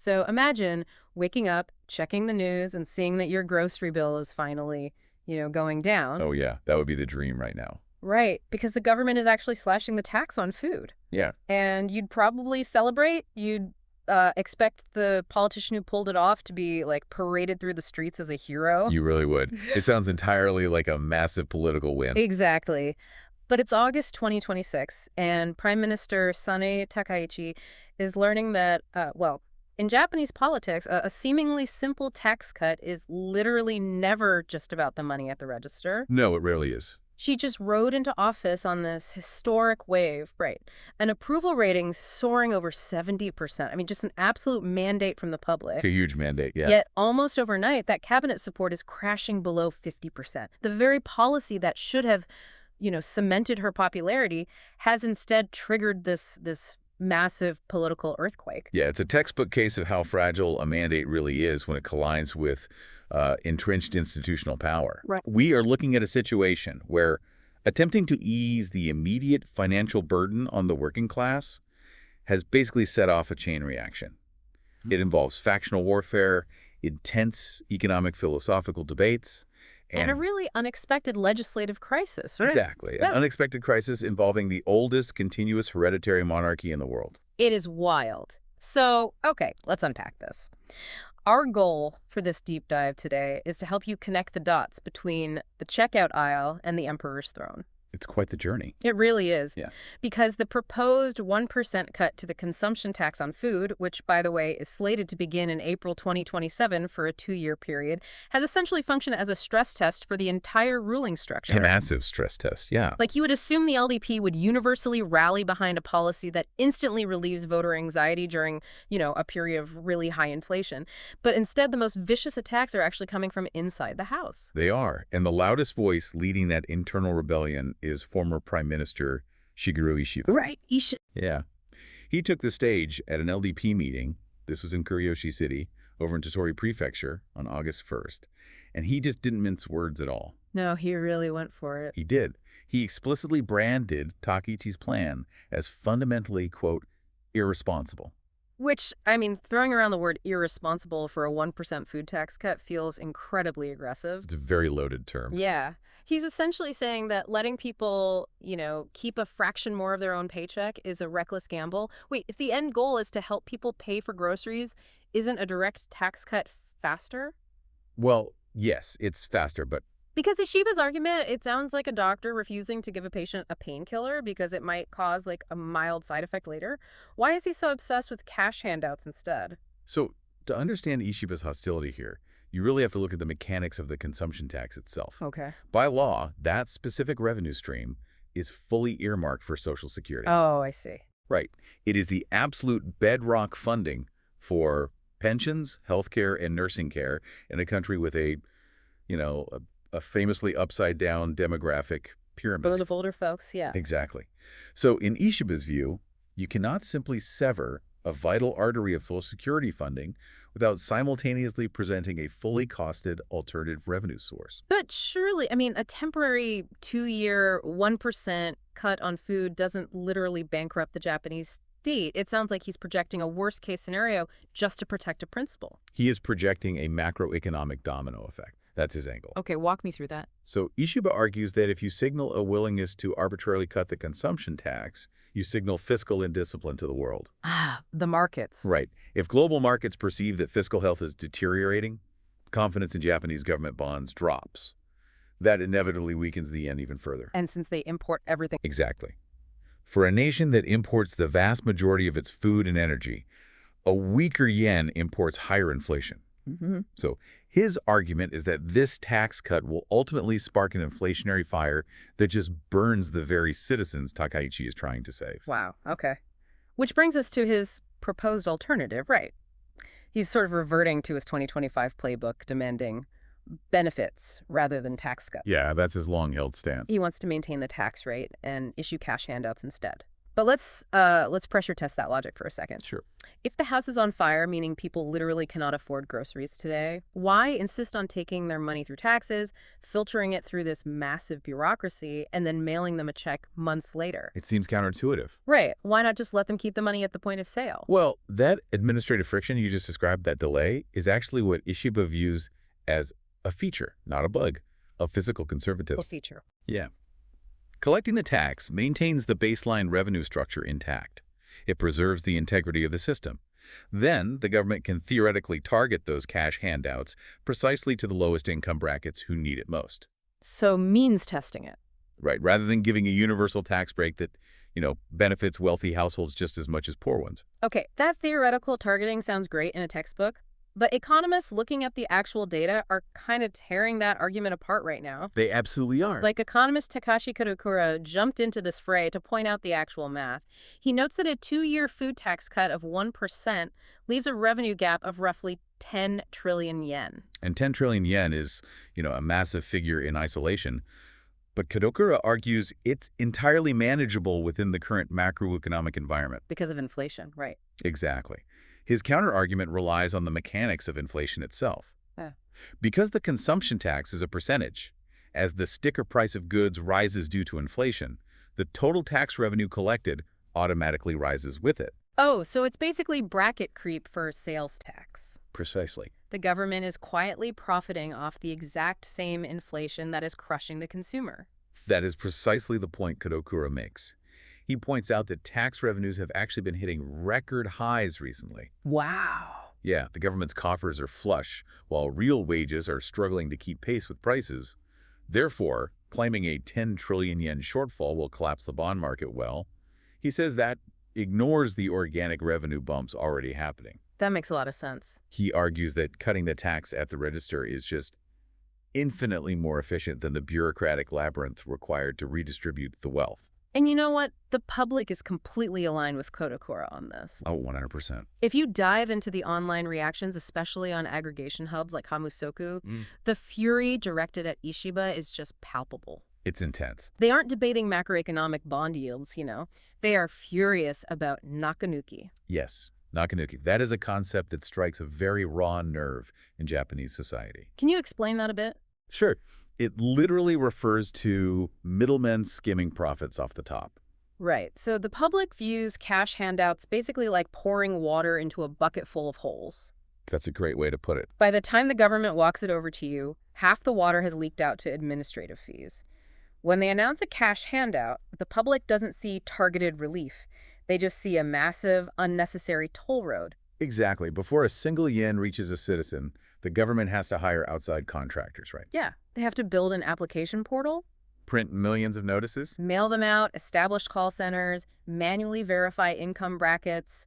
So imagine waking up, checking the news, and seeing that your grocery bill is finally, going down. Oh, yeah, that would be the dream right now. Right, because the government is actually slashing the tax on food. Yeah. And you'd probably celebrate. You'd expect the politician who pulled it off to be, like, paraded through the streets as a hero. You really would. It sounds entirely like a massive political win. Exactly. But it's August 2026, and Prime Minister Sane Takaichi is learning that, in Japanese politics, a seemingly simple tax cut is literally never just about the money at the register. No, it rarely is. She just rode into office on this historic wave, right? An approval rating soaring over 70%. I mean, just an absolute mandate from the public. A huge mandate, yeah. Yet almost overnight, that cabinet support is crashing below 50%. The very policy that should have, cemented her popularity has instead triggered this massive political earthquake. Yeah, it's a textbook case of how fragile a mandate really is when it collides with entrenched institutional power. Right. We are looking at a situation where attempting to ease the immediate financial burden on the working class has basically set off a chain reaction. It involves factional warfare, intense economic philosophical debates, And a really unexpected legislative crisis, right? exactly, an unexpected crisis involving the oldest continuous hereditary monarchy in the world. It is wild. So, okay, let's unpack this. Our goal for this deep dive today is to help you connect the dots between the checkout aisle and the emperor's throne. It's quite the journey. It really is. Yeah. Because the proposed 1% cut to the consumption tax on food, which, by the way, is slated to begin in April 2027 for a 2-year period, has essentially functioned as a stress test for the entire ruling structure. A massive stress test, yeah. Like, you would assume the LDP would universally rally behind a policy that instantly relieves voter anxiety during, a period of really high inflation. But instead, the most vicious attacks are actually coming from inside the House. They are. And the loudest voice leading that internal rebellion is former Prime Minister Shigeru Ishiba. Right, Ishiba. Yeah. He took the stage at an LDP meeting. This was in Kuryoshi City, over in Tottori Prefecture, on August 1st. And he just didn't mince words at all. No, he really went for it. He did. He explicitly branded Takaichi's plan as fundamentally, quote, irresponsible. Which, throwing around the word irresponsible for a 1% food tax cut feels incredibly aggressive. It's a very loaded term. Yeah. He's essentially saying that letting people, keep a fraction more of their own paycheck is a reckless gamble. Wait, if the end goal is to help people pay for groceries, isn't a direct tax cut faster? Well, yes, it's faster, but Because Ishiba's argument, it sounds like a doctor refusing to give a patient a painkiller because it might cause, a mild side effect later. Why is he so obsessed with cash handouts instead? So to understand Ishiba's hostility here, you really have to look at the mechanics of the consumption tax itself. Okay. By law, that specific revenue stream is fully earmarked for Social Security. Oh, I see. Right. It is the absolute bedrock funding for pensions, healthcare, and nursing care in a country with a famously upside-down demographic pyramid. For the older folks, yeah. Exactly. So in Ishiba's view, you cannot simply sever a vital artery of Social Security funding without simultaneously presenting a fully costed alternative revenue source. But surely, a temporary 2-year 1% cut on food doesn't literally bankrupt the Japanese state. It sounds like he's projecting a worst-case scenario just to protect a principle. He is projecting a macroeconomic domino effect. That's his angle. Okay, walk me through that. So Ishiba argues that if you signal a willingness to arbitrarily cut the consumption tax, you signal fiscal indiscipline to the world. Ah, the markets. Right. If global markets perceive that fiscal health is deteriorating, confidence in Japanese government bonds drops. That inevitably weakens the yen even further. And since they import everything. Exactly. For a nation that imports the vast majority of its food and energy, a weaker yen imports higher inflation. Mm-hmm. So his argument is that this tax cut will ultimately spark an inflationary fire that just burns the very citizens Takaichi is trying to save. Wow, okay. Which brings us to his proposed alternative, right? He's sort of reverting to his 2025 playbook, demanding benefits rather than tax cuts. Yeah, that's his long-held stance. He wants to maintain the tax rate and issue cash handouts instead. But let's pressure test that logic for a second. Sure. If the house is on fire, meaning people literally cannot afford groceries today, why insist on taking their money through taxes, filtering it through this massive bureaucracy, and then mailing them a check months later? It seems counterintuitive. Right. Why not just let them keep the money at the point of sale? Well, that administrative friction you just described, that delay, is actually what Ishiba views as a feature, not a bug, of fiscal conservatism. A feature. Yeah. Collecting the tax maintains the baseline revenue structure intact. It preserves the integrity of the system. Then, the government can theoretically target those cash handouts precisely to the lowest income brackets who need it most. So means testing it. Right, rather than giving a universal tax break that, benefits wealthy households just as much as poor ones. Okay, that theoretical targeting sounds great in a textbook, but economists looking at the actual data are kind of tearing that argument apart right now. They absolutely are. Like economist Takaichi jumped into this fray to point out the actual math. He notes that a 2-year food tax cut of 1% leaves a revenue gap of roughly 10 trillion yen. And 10 trillion yen is, a massive figure in isolation. But Kadokura argues it's entirely manageable within the current macroeconomic environment. Because of inflation, right. Exactly. His counterargument relies on the mechanics of inflation itself. Yeah. Because the consumption tax is a percentage, as the sticker price of goods rises due to inflation, the total tax revenue collected automatically rises with it. Oh, so it's basically bracket creep for sales tax. Precisely. The government is quietly profiting off the exact same inflation that is crushing the consumer. That is precisely the point Kadokura makes. He points out that tax revenues have actually been hitting record highs recently. Wow. Yeah, the government's coffers are flush, while real wages are struggling to keep pace with prices. Therefore, claiming a 10 trillion yen shortfall will collapse the bond market, he says that ignores the organic revenue bumps already happening. That makes a lot of sense. He argues that cutting the tax at the register is just infinitely more efficient than the bureaucratic labyrinth required to redistribute the wealth. And you know what? The public is completely aligned with Kodakura on this. Oh, 100%. If you dive into the online reactions, especially on aggregation hubs like Hamusoku, the fury directed at Ishiba is just palpable. It's intense. They aren't debating macroeconomic bond yields, They are furious about nakanuki. Yes, nakanuki. That is a concept that strikes a very raw nerve in Japanese society. Can you explain that a bit? Sure. It literally refers to middlemen skimming profits off the top. Right. So the public views cash handouts basically like pouring water into a bucket full of holes. That's a great way to put it. By the time the government walks it over to you, half the water has leaked out to administrative fees. When they announce a cash handout, the public doesn't see targeted relief. They just see a massive, unnecessary toll road. Exactly. Before a single yen reaches a citizen, the government has to hire outside contractors, right? Yeah. They have to build an application portal, Print millions of notices. mail them out, establish call centers, manually verify income brackets.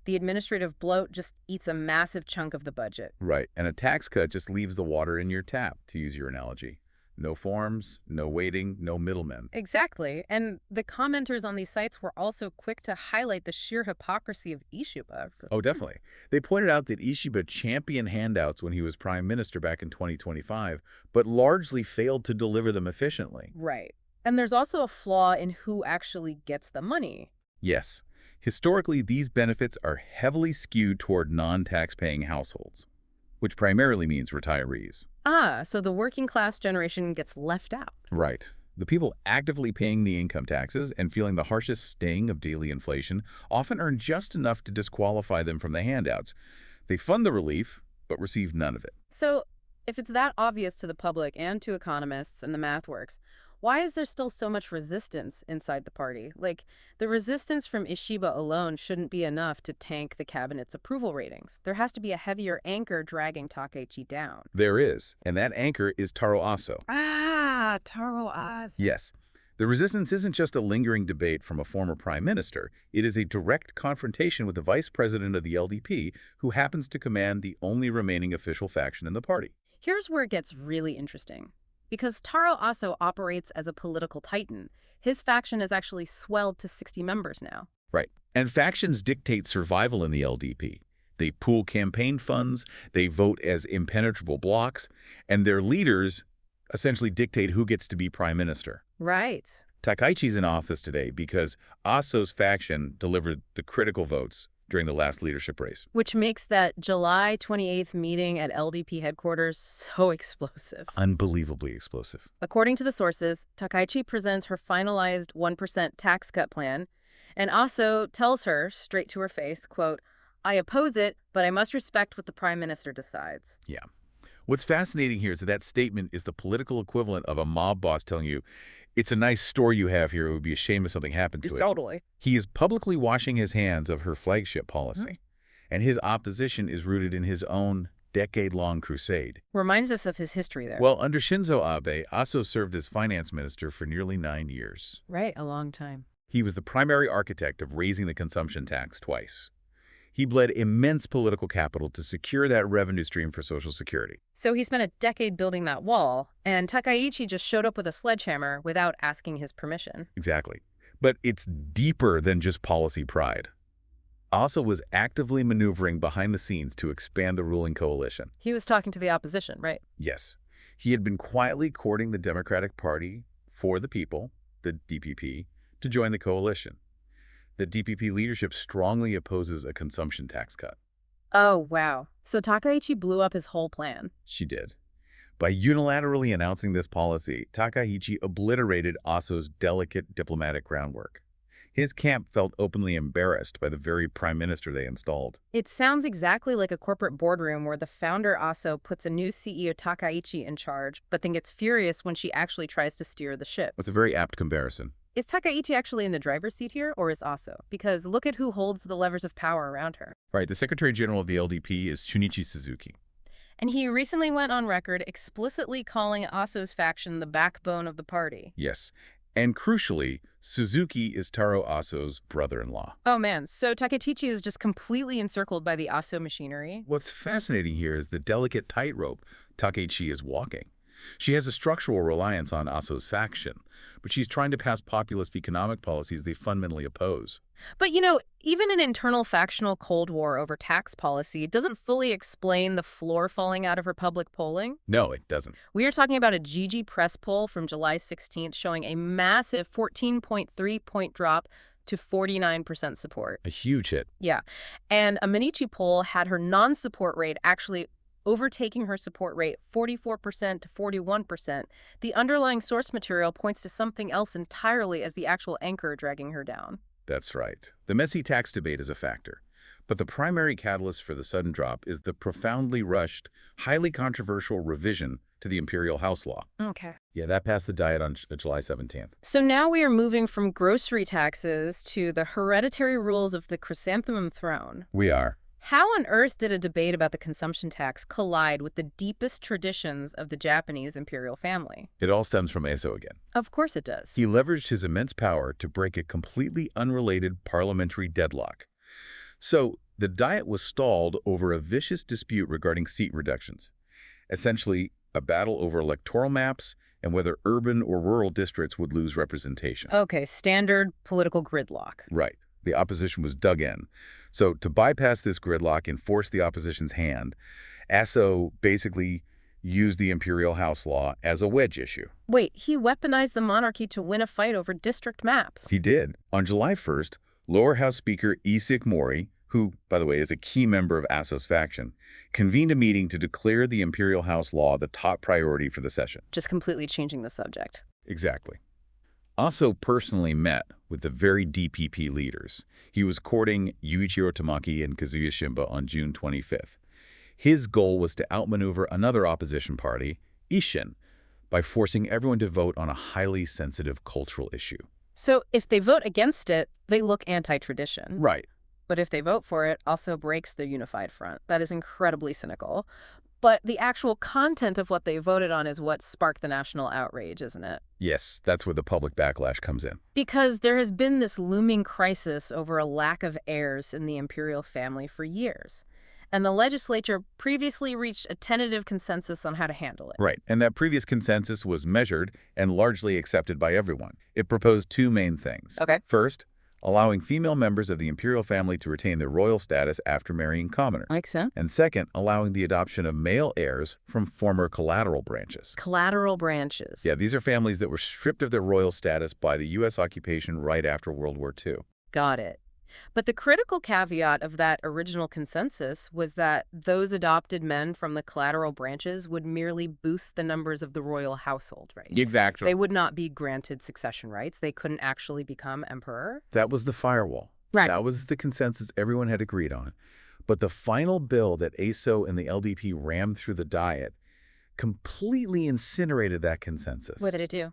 The administrative bloat just eats a massive chunk of the budget. Right. And a tax cut just leaves the water in your tap, to use your analogy. No forms, no waiting, no middlemen. Exactly. And the commenters on these sites were also quick to highlight the sheer hypocrisy of Ishiba. Oh, definitely. They pointed out that Ishiba championed handouts when he was prime minister back in 2025, but largely failed to deliver them efficiently. Right. And there's also a flaw in who actually gets the money. Yes. Historically, these benefits are heavily skewed toward non-tax-paying households, which primarily means retirees. Ah, so the working class generation gets left out. Right. The people actively paying the income taxes and feeling the harshest sting of daily inflation often earn just enough to disqualify them from the handouts. They fund the relief, but receive none of it. So if it's that obvious to the public and to economists and the math works, why is there still so much resistance inside the party? Like, the resistance from Ishiba alone shouldn't be enough to tank the cabinet's approval ratings. There has to be a heavier anchor dragging Takaichi down. There is, and that anchor is Taro Aso. Ah, Taro Aso. Yes. The resistance isn't just a lingering debate from a former prime minister. It is a direct confrontation with the vice president of the LDP, who happens to command the only remaining official faction in the party. Here's where it gets really interesting. Because Taro Aso operates as a political titan, his faction has actually swelled to 60 members now. Right. And factions dictate survival in the LDP. They pool campaign funds, they vote as impenetrable blocs, and their leaders essentially dictate who gets to be prime minister. Right. Takaichi's in office today because Aso's faction delivered the critical votes during the last leadership race. Which makes that July 28th meeting at LDP headquarters so explosive. Unbelievably explosive. According to the sources, Takaichi presents her finalized 1% tax cut plan, and Aso tells her, straight to her face, quote, "I oppose it, but I must respect what the prime minister decides." Yeah. What's fascinating here is that statement is the political equivalent of a mob boss telling you, it's a nice store you have here. It would be a shame if something happened to it. Totally. He is publicly washing his hands of her flagship policy, and his opposition is rooted in his own decade-long crusade. Reminds us of his history there. Well, under Shinzo Abe, Aso served as finance minister for nearly 9 years. Right, a long time. He was the primary architect of raising the consumption tax twice. He bled immense political capital to secure that revenue stream for Social Security. So he spent a decade building that wall, and Takaichi just showed up with a sledgehammer without asking his permission. Exactly. But it's deeper than just policy pride. Aso was actively maneuvering behind the scenes to expand the ruling coalition. He was talking to the opposition, right? Yes. He had been quietly courting the Democratic Party for the People, the DPP, to join the coalition. The DPP leadership strongly opposes a consumption tax cut. Oh, wow. So Takaichi blew up his whole plan. She did. By unilaterally announcing this policy, Takaichi obliterated Aso's delicate diplomatic groundwork. His camp felt openly embarrassed by the very prime minister they installed. It sounds exactly like a corporate boardroom where the founder Aso puts a new CEO Takaichi in charge, but then gets furious when she actually tries to steer the ship. It's a very apt comparison. Is Takaichi actually in the driver's seat here, or is Aso? Because look at who holds the levers of power around her. Right, the Secretary General of the LDP is Shunichi Suzuki. And he recently went on record explicitly calling Aso's faction the backbone of the party. Yes, and crucially, Suzuki is Taro Aso's brother-in-law. Oh man, so Takaichi is just completely encircled by the Aso machinery? What's fascinating here is the delicate tightrope Takaichi is walking. She has a structural reliance on Aso's faction, but she's trying to pass populist economic policies they fundamentally oppose. But, even an internal factional Cold War over tax policy doesn't fully explain the floor falling out of her public polling. No, it doesn't. We are talking about a GG press poll from July 16th showing a massive 14.3-point drop to 49% support. A huge hit. Yeah. And a Mainichi poll had her non-support rate actually overtaking her support rate 44% to 41%. The underlying source material points to something else entirely as the actual anchor dragging her down. That's right. The messy tax debate is a factor. But the primary catalyst for the sudden drop is the profoundly rushed, highly controversial revision to the Imperial House Law. Okay. Yeah, that passed the Diet on July 17th. So now we are moving from grocery taxes to the hereditary rules of the chrysanthemum throne. We are. How on earth did a debate about the consumption tax collide with the deepest traditions of the Japanese imperial family? It all stems from Aso again. Of course it does. He leveraged his immense power to break a completely unrelated parliamentary deadlock. So, the Diet was stalled over a vicious dispute regarding seat reductions. Essentially, a battle over electoral maps and whether urban or rural districts would lose representation. Okay, standard political gridlock. Right. The opposition was dug in. So to bypass this gridlock and force the opposition's hand, Aso basically used the Imperial House Law as a wedge issue. Wait, he weaponized the monarchy to win a fight over district maps. He did. On July 1st, Lower House Speaker Isik Mori, who, by the way, is a key member of Aso's faction, convened a meeting to declare the Imperial House Law the top priority for the session. Just completely changing the subject. Exactly. Aso personally met with the very DPP leaders. He was courting Yuichiro Tamaki and Kazuya Shimba on June 25th. His goal was to outmaneuver another opposition party, Ishin, by forcing everyone to vote on a highly sensitive cultural issue. So if they vote against it, they look anti-tradition. Right. But if they vote for it, also breaks the unified front. That is incredibly cynical. But the actual content of what they voted on is what sparked the national outrage, isn't it? Yes, that's where the public backlash comes in. Because there has been this looming crisis over a lack of heirs in the imperial family for years. And the legislature previously reached a tentative consensus on how to handle it. Right, and that previous consensus was measured and largely accepted by everyone. It proposed two main things. Okay. First, allowing female members of the imperial family to retain their royal status after marrying commoners. Makes sense. And second, allowing the adoption of male heirs from former collateral branches. Collateral branches. Yeah, these are families that were stripped of their royal status by the U.S. occupation right after World War II. Got it. But the critical caveat of that original consensus was that those adopted men from the collateral branches would merely boost the numbers of the royal household, right? Exactly. They would not be granted succession rights. They couldn't actually become emperor. That was the firewall. Right. That was the consensus everyone had agreed on. But the final bill that ASO and the LDP rammed through the Diet completely incinerated that consensus. What did it do?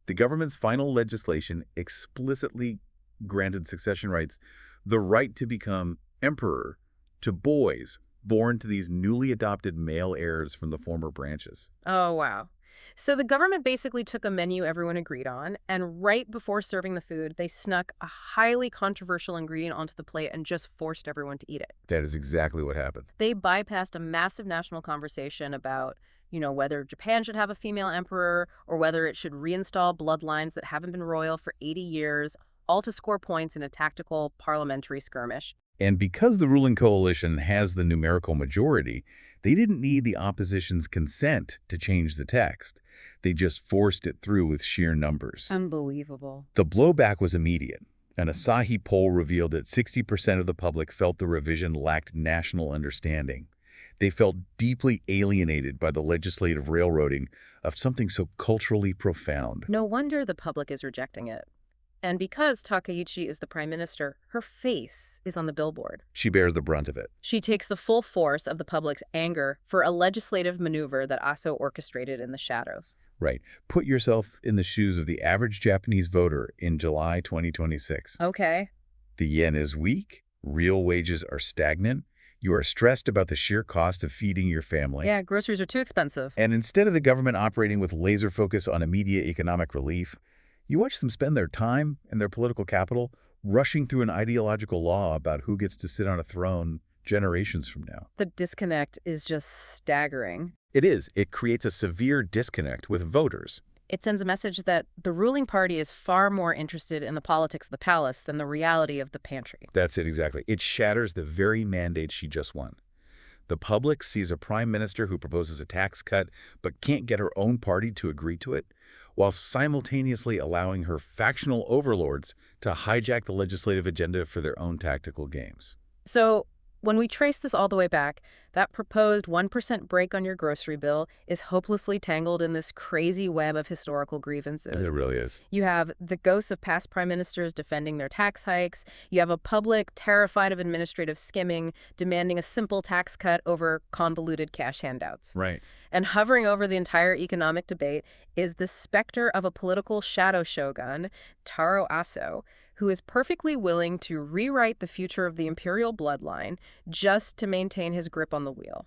The government's final legislation explicitly granted succession rights, the right to become emperor, to boys born to these newly adopted male heirs from the former branches. Oh, wow. So the government basically took a menu everyone agreed on, and right before serving the food, they snuck a highly controversial ingredient onto the plate and just forced everyone to eat it. That is exactly what happened. They bypassed a massive national conversation about, whether Japan should have a female emperor or whether it should reinstall bloodlines that haven't been royal for 80 years, all to score points in a tactical parliamentary skirmish. And because the ruling coalition has the numerical majority, they didn't need the opposition's consent to change the text. They just forced it through with sheer numbers. Unbelievable. The blowback was immediate. An Asahi poll revealed that 60% of the public felt the revision lacked national understanding. They felt deeply alienated by the legislative railroading of something so culturally profound. No wonder the public is rejecting it. And because Takaichi is the prime minister, her face is on the billboard. She bears the brunt of it. She takes the full force of the public's anger for a legislative maneuver that Aso orchestrated in the shadows. Right. Put yourself in the shoes of the average Japanese voter in July 2026. Okay. The yen is weak. Real wages are stagnant. You are stressed about the sheer cost of feeding your family. Yeah, groceries are too expensive. And instead of the government operating with laser focus on immediate economic relief, you watch them spend their time and their political capital rushing through an ideological law about who gets to sit on a throne generations from now. The disconnect is just staggering. It is. It creates a severe disconnect with voters. It sends a message that the ruling party is far more interested in the politics of the palace than the reality of the pantry. That's it exactly. It shatters the very mandate she just won. The public sees a prime minister who proposes a tax cut but can't get her own party to agree to it, while simultaneously allowing her factional overlords to hijack the legislative agenda for their own tactical games. So when we trace this all the way back, that proposed 1% break on your grocery bill is hopelessly tangled in this crazy web of historical grievances. It really is. You have the ghosts of past prime ministers defending their tax hikes. You have a public terrified of administrative skimming, demanding a simple tax cut over convoluted cash handouts. Right. And hovering over the entire economic debate is the specter of a political shadow shogun, Taro Aso, who is perfectly willing to rewrite the future of the imperial bloodline just to maintain his grip on the wheel.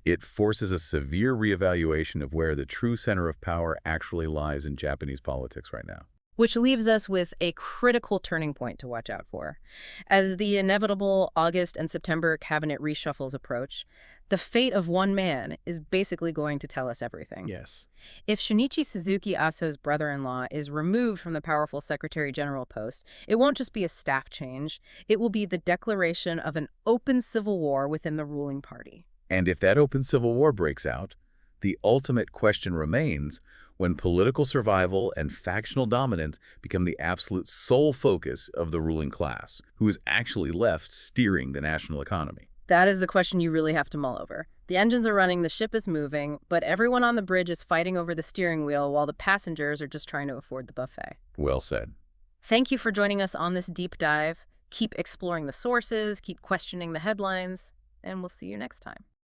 It forces a severe reevaluation of where the true center of power actually lies in Japanese politics right now. Which leaves us with a critical turning point to watch out for. As the inevitable August and September cabinet reshuffles approach, the fate of one man is basically going to tell us everything. Yes. If Shunichi Suzuki Aso's brother-in-law is removed from the powerful Secretary General post, it won't just be a staff change. It will be the declaration of an open civil war within the ruling party. And if that open civil war breaks out, the ultimate question remains when political survival and factional dominance become the absolute sole focus of the ruling class, who is actually left steering the national economy. That is the question you really have to mull over. The engines are running, the ship is moving, but everyone on the bridge is fighting over the steering wheel while the passengers are just trying to afford the buffet. Well said. Thank you for joining us on this deep dive. Keep exploring the sources, keep questioning the headlines, and we'll see you next time.